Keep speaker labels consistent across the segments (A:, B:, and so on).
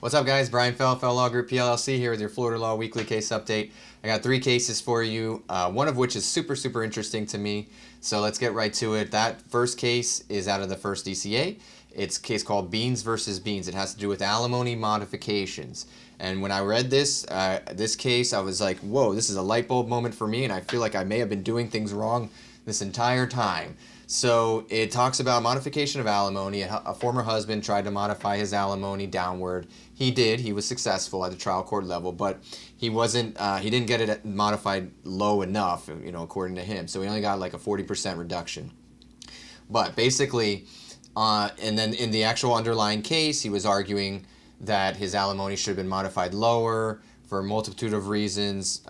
A: What's up, guys? Brian Fell Law Group PLLC here with your Florida Law Weekly Case Update. I got 3 cases for you, one of which is super interesting to me. So let's get right to it. That first case is out of the first DCA. It's a case called Beans versus Beans. It has to do with alimony modifications. And when I read this case, I was like, whoa, this is a light bulb moment for me, and I feel like I may have been doing things wrong this entire time. So it talks about modification of alimony. A former husband tried to modify his alimony downward. He did. He was successful at the trial court level, but he wasn't. He didn't get it modified low enough, according to him. So he only got like a 40% reduction. But basically, and then in the actual underlying case, he was arguing that his alimony should have been modified lower for a multitude of reasons.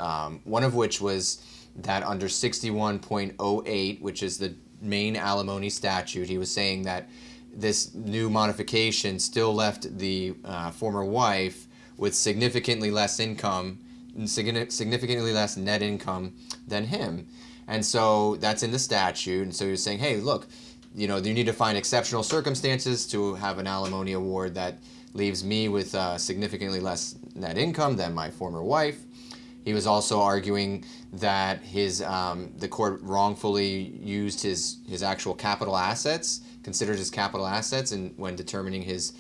A: One of which was that under 61.08, which is the main alimony statute, he was saying that this new modification still left the former wife with significantly less income, significantly less net income than him. And so that's in the statute. And so he was saying, hey, look, you need to find exceptional circumstances to have an alimony award that leaves me with significantly less net income than my former wife. He was also arguing that the court wrongfully used his actual capital assets, considered his capital assets, and when determining his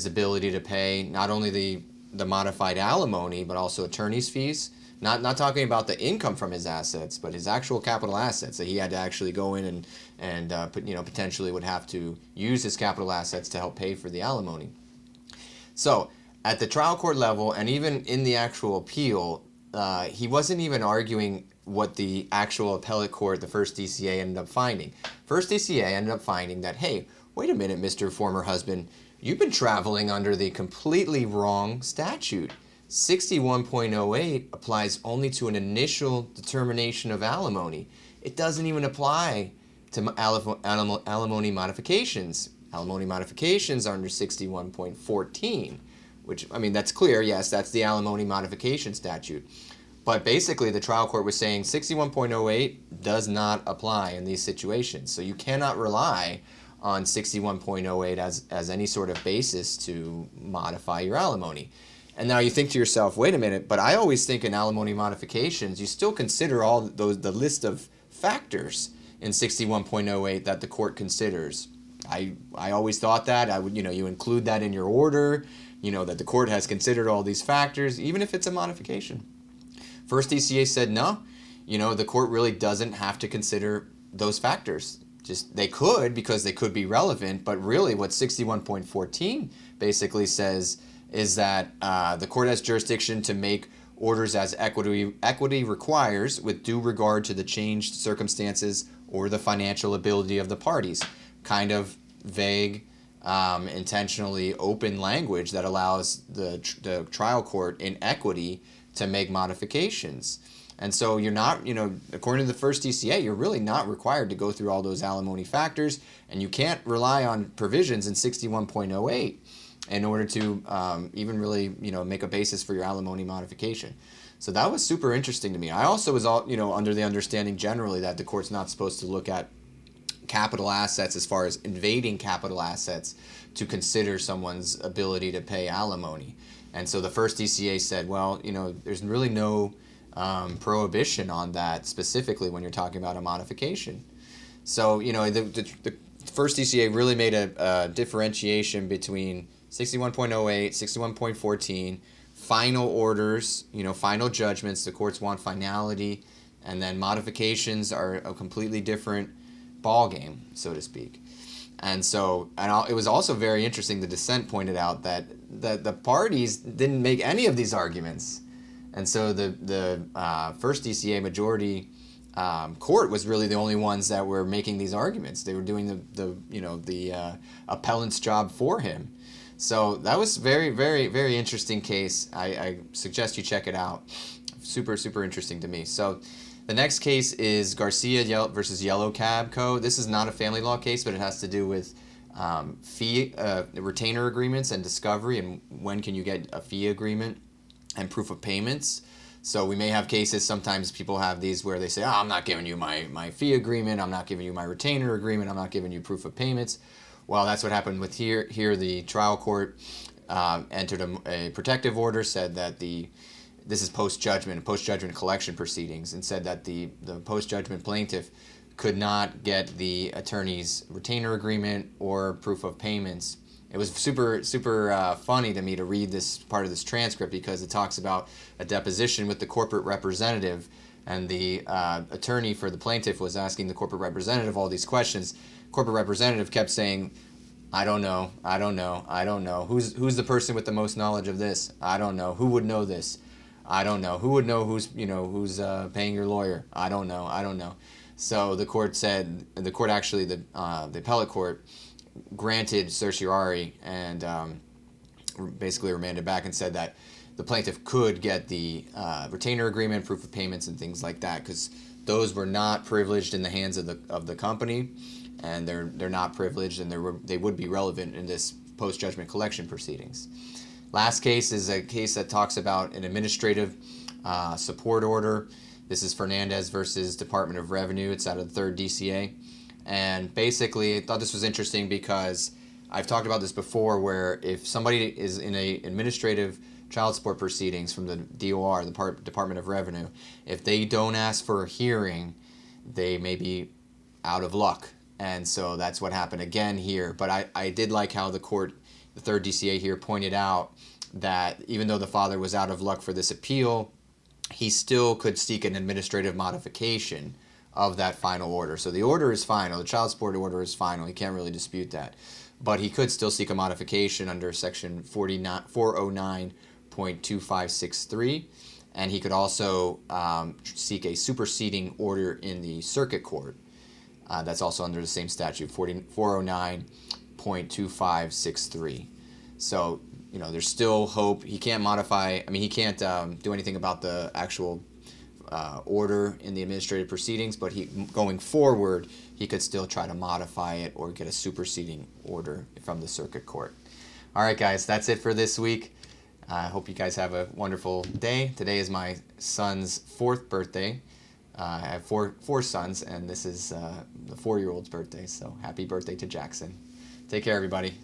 A: ability to pay not only the modified alimony but also attorney's fees. Not talking about the income from his assets, but his actual capital assets, that he had to actually go in and potentially would have to use his capital assets to help pay for the alimony. So at the trial court level, and even in the actual appeal, he wasn't even arguing what the actual appellate court, the first DCA, ended up finding. First DCA ended up finding that, hey, wait a minute, Mr. Former Husband, you've been traveling under the completely wrong statute. 61.08 applies only to an initial determination of alimony. It doesn't even apply to alimony modifications. Alimony modifications are under 61.14. Which, that's clear, yes, that's the alimony modification statute. But basically, the trial court was saying 61.08 does not apply in these situations. So you cannot rely on 61.08 as any sort of basis to modify your alimony. And now you think to yourself, wait a minute, but I always think in alimony modifications, you still consider the list of factors in 61.08 that the court considers. I always thought that. You include that in your order. That the court has considered all these factors, even if it's a modification. First DCA said no, the court really doesn't have to consider those factors. Just they could, because they could be relevant, but really what 61.14 basically says is that the court has jurisdiction to make orders as equity requires, with due regard to the changed circumstances or the financial ability of the parties. Kind of vague, intentionally open language that allows the trial court in equity to make modifications. And so you're not, according to the first DCA, you're really not required to go through all those alimony factors, and you can't rely on provisions in 61.08 in order to even really, make a basis for your alimony modification. So that was super interesting to me. I also was under the understanding generally that the court's not supposed to look at capital assets as far as invading capital assets to consider someone's ability to pay alimony. And so the first DCA said, well, there's really no prohibition on that specifically when you're talking about a modification. So, the first DCA really made a differentiation between 61.08, 61.14, final orders, final judgments. The courts want finality, and then modifications are a completely different ball game, so to speak. And so, it was also very interesting, the dissent pointed out that the parties didn't make any of these arguments. And so the first DCA majority court was really the only ones that were making these arguments. They were doing the appellant's job for him. So that was very interesting case. I suggest you check it out. Super interesting to me. So the next case is Garcia versus Yellow Cab Co. This is not a family law case, but it has to do with retainer agreements and discovery, and when can you get a fee agreement and proof of payments. So we may have cases, sometimes people have these where they say, I'm not giving you my fee agreement, I'm not giving you my retainer agreement, I'm not giving you proof of payments. Well, that's what happened with here the trial court entered a protective order, said that this is post-judgment collection proceedings, and said that the post-judgment plaintiff could not get the attorney's retainer agreement or proof of payments. It was super funny to me to read this part of this transcript, because it talks about a deposition with the corporate representative, and the attorney for the plaintiff was asking the corporate representative all these questions. Corporate representative kept saying, I don't know, I don't know, I don't know. Who's the person with the most knowledge of this? I don't know. Who would know this? I don't know. Who would know who's paying your lawyer? I don't know. I don't know. So the court the appellate court granted certiorari and basically remanded back and said that the plaintiff could get the retainer agreement, proof of payments, and things like that, because those were not privileged in the hands of the company, and they're not privileged, and they would be relevant in this post-judgment collection proceedings. Last case is a case that talks about an administrative support order. This is Fernandez versus Department of Revenue. It's out of the 3rd DCA. And basically, I thought this was interesting because I've talked about this before, where if somebody is in a administrative child support proceedings from the DOR, the Department of Revenue, if they don't ask for a hearing, they may be out of luck. And so that's what happened again here. But I did like how the court, the 3rd DCA here, pointed out that even though the father was out of luck for this appeal, he still could seek an administrative modification of that final order. So the order is final. The child support order is final. He can't really dispute that. But he could still seek a modification under Section 409.2563. And he could also seek a superseding order in the circuit court. That's also under the same statute, 409.2563. So, there's still hope. He can't modify, he can't do anything about the actual order in the administrative proceedings, but going forward, he could still try to modify it or get a superseding order from the circuit court. All right, guys, that's it for this week. I hope you guys have a wonderful day. Today is my son's 4th birthday. I have four sons, and this is the 4-year-old's birthday, so happy birthday to Jackson. Take care, everybody.